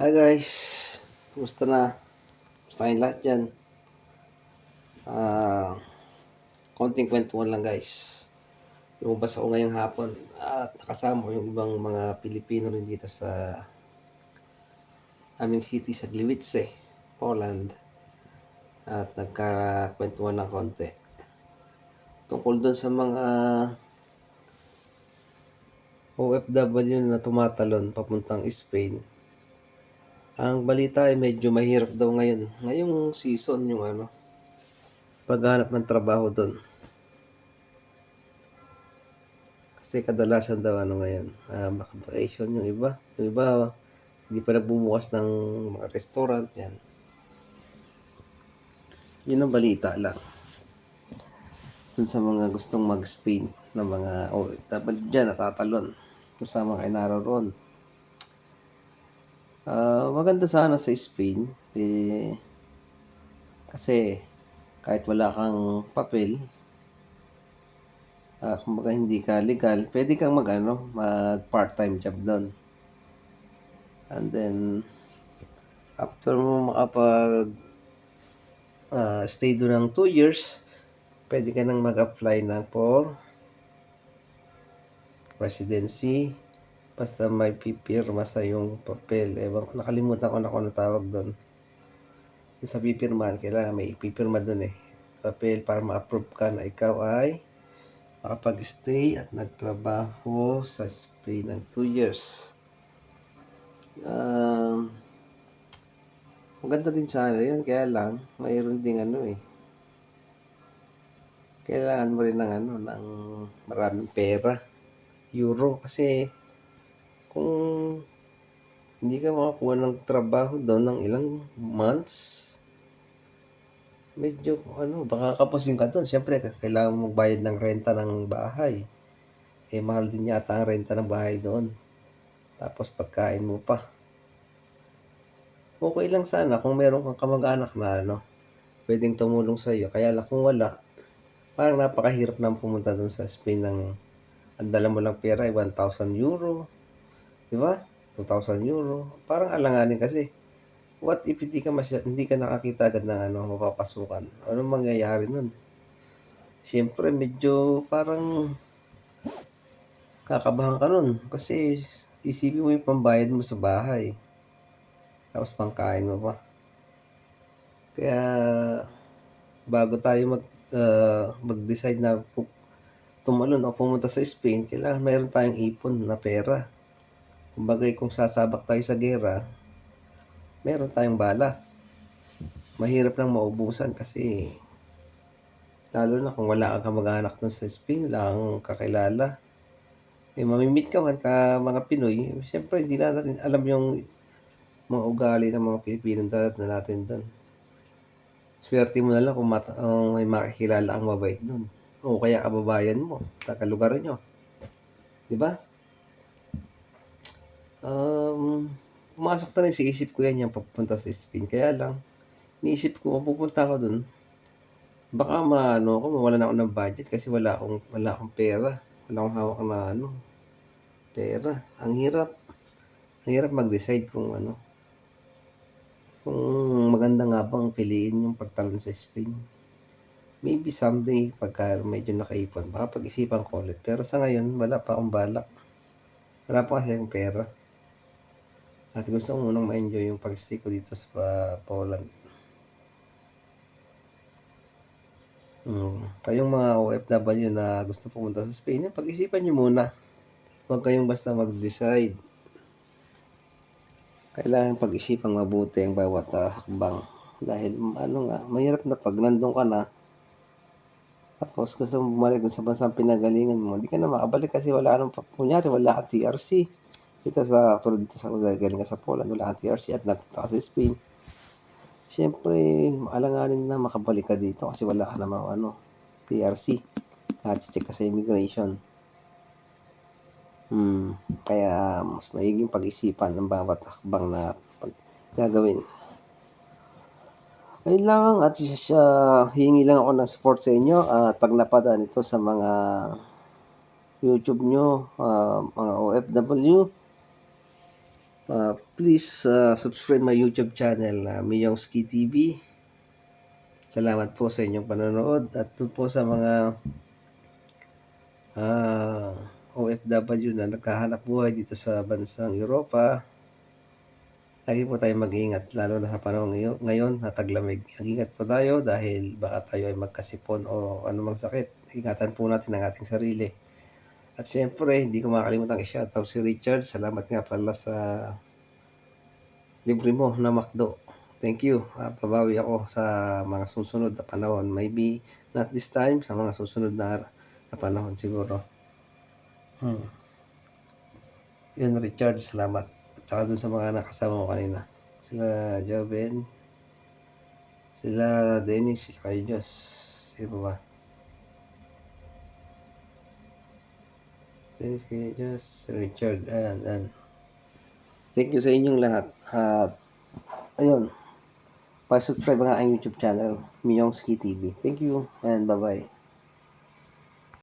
Hi guys, kumusta na? Kumusta kayong lahat dyan? Ah, konting kwentuhan lang guys. Lumabas ako ngayong hapon at nakasama ko yung ibang mga Pilipino rin dito sa aming city sa Gliwice, Poland. At nagkakwentuhan ng konti. Tungkol doon sa mga OFW na tumatalon papuntang Spain. Ang balita ay medyo mahirap daw ngayon. Ngayong season yung paghanap ng trabaho doon. Kasi kadalasan daw ngayon, vacation yung iba. Yung iba, hindi pa nagbubukas ng mga restaurant, yan. Yun ang balita lang. Dun sa mga gustong mag-Spain na mga OFW dyan, natatalon. Kasama kay naroon. Maganda sana sa Spain. Kasi kahit wala kang papel, kumbaga hindi ka legal, pwede kang mag part-time job doon. And then, after mo stay doon ng 2 years, pwede ka nang mag-apply na for residency. Basta may pipirma sa yung papel. Nakalimutan ko na kung ano tawag doon. Sa pipirma, kailangan may ipipirma doon papel para ma-approve ka na ikaw ay makapag-stay at nagtrabaho sa Spain ng 2 years. Maganda din sana yun, kaya lang mayroon ding kailangan mo rin ng maraming pera, euro, kasi kung hindi ka makakuha ng trabaho doon ng ilang months, medyo baka kapusin ka doon. Siyempre, kailangan mo magbayad ng renta ng bahay. Mahal din yata ang renta ng bahay doon. Tapos pagkain mo pa. Okay lang sana kung meron kang kamag-anak na pwedeng tumulong sa iyo. Kaya lang kung wala, parang napakahirap na pumunta doon sa Spain ng ang dala mo lang pera ay 1,000 euro. Di ba? 2,000 euro. Parang alanganin kasi. What if hindi ka nakakita agad ng mapapasukan? Anong mangyayari nun? Siyempre, medyo parang kakabahan ka nun. Kasi isipin mo yung pambayad mo sa bahay. Tapos pangkain mo pa. Kaya, bago tayo mag-decide na tumalon o pumunta sa Spain, kailangan mayroon tayong ipon na pera. Kumbaga, kung sasabak tayo sa gera, meron tayong bala. Mahirap lang maubusan kasi lalo na kung wala kang kamag-anak doon sa Spain, wala kang kakilala. Mamimit ka man mga Pinoy, siyempre hindi natin alam yung mga ugali ng mga Pilipino na natin doon. Swerte mo na lang kung may makikilala kang mabait doon. O kaya kababayan mo, taga-lugar nyo. Di ba? Pumasok na rin sa isip ko yan yung papunta sa Spain. Kaya lang, niisip ko, pupunta ako doon, baka mawalan ako ng budget kasi wala akong pera. Wala akong hawak na pera. Ang hirap mag-decide kung kung maganda nga bang piliin yung pagtalon sa Spain. Maybe someday, pagka medyo nakaipon, baka pag-isipan ko ulit. Pero sa ngayon, wala pa akong balak. Wala pa kasi akong pera. At gusto ko munang ma-enjoy yung pag-stay ko dito sa Poland. Kayong mga OFW na gusto pumunta sa Spain, pag-isipan nyo muna. Huwag kayong basta mag-decide. Kailangan pag-isipan mabuti ang bawat hakbang. Dahil mahirap na pag nandun ka na, tapos gusto mo bumalik sa bansang pinagalingan mo, hindi ka na makabalik kasi wala kunyari wala kang TRC. Tulad dito sa galing ka sa Poland, wala kang TRC at napunta ka sa Spain. Siyempre, alanganin na makabalik ka dito kasi wala ka namang TRC. Check ka sa immigration. Kaya mas maiging pag-isipan ang bawat hakbang na gagawin. Ayun lang, at hingi lang ako ng support sa inyo at pag napadaan ito sa mga YouTube nyo, mga OFW, Please subscribe my YouTube channel na Miyongski TV. Salamat po sa inyong panonood at doon po sa mga OFW na naghahanap buhay dito sa bansang Europa. Lagi po tayong mag-ingat lalo na sa panahon ngayon na taglamig. Mag-ingat po tayo dahil baka tayo ay magkasipon o anumang sakit. Ingatan po natin ang ating sarili. At siyempre, hindi ko makakalimutan i-shoutout si Richard. Salamat nga pala sa libre mo na McDo. Thank you. Pabawi ako sa mga susunod na panahon. Maybe not this time, sa mga susunod na panahon siguro. Yun, Richard, salamat. At saka dun sa mga nakasama ko kanina. Sila Joven, sila Dennis, sila Diyos. Sino ba? Dennis, kay Diyos, Richard, ayan. Thank you sa inyong lahat. At ayun, pa-subscribe ang aking YouTube channel, Miyongski TV. Thank you and bye-bye.